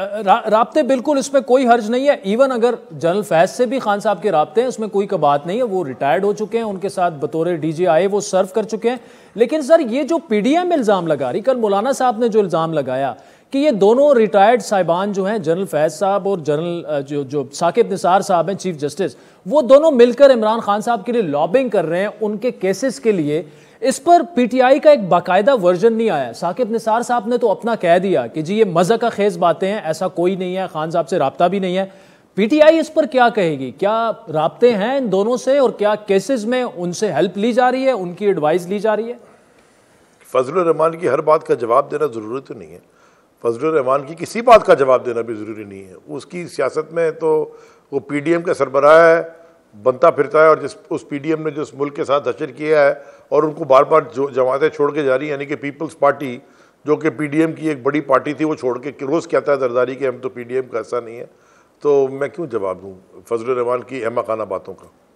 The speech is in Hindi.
राब्ते बिल्कुल, इसमें कोई हर्ज नहीं है। इवन अगर जनरल फैज से भी खान साहब के राब्ते हैं, उसमें कोई बात नहीं है। वो रिटायर्ड हो चुके हैं, उनके साथ बतौर डीजी आए वो सर्व कर चुके हैं। लेकिन सर, ये जो पीडीएम इल्ज़ाम लगा रही, कल मौलाना साहब ने जो इल्ज़ाम लगाया कि ये दोनों रिटायर्ड साहिबान जो हैं, जनरल फैज साहब और जनरल जो साकिब निसार साहब हैं चीफ जस्टिस, वो दोनों मिलकर इमरान खान साहब के लिए लॉबिंग कर रहे हैं उनके केसेस के लिए। इस पर पीटीआई का एक बाकायदा वर्जन नहीं आया। साकिब निसार साहब ने तो अपना कह दिया कि जी ये मज़ा का खेज बातें हैं, ऐसा कोई नहीं है, खान साहब से राब्ता भी नहीं है। पीटीआई इस पर क्या कहेगी? क्या राब्ते हैं इन दोनों से, और क्या केसेस में उनसे हेल्प ली जा रही है, उनकी एडवाइस ली जा रही है? फजलुर रहमान की हर बात का जवाब देना ज़रूरी तो नहीं है। फजलुर रहमान की किसी बात का जवाब देना भी ज़रूरी नहीं है। उसकी सियासत में तो वो पीडीएम का सरबराह है, बनता फिरता है, और जिस उस पीडीएम ने जिस मुल्क के साथ हशर किया है और उनको बार बार जो जमातें छोड़ के जा रही हैं, यानी कि पीपल्स पार्टी जो कि पीडीएम की एक बड़ी पार्टी थी, वो छोड़ के रोज़ कहता है जरदारी कि हम तो पीडीएम का हिस्सा नहीं है। तो मैं क्यों जवाब दूँ फजलुर रहमान की अहमकाना बातों का।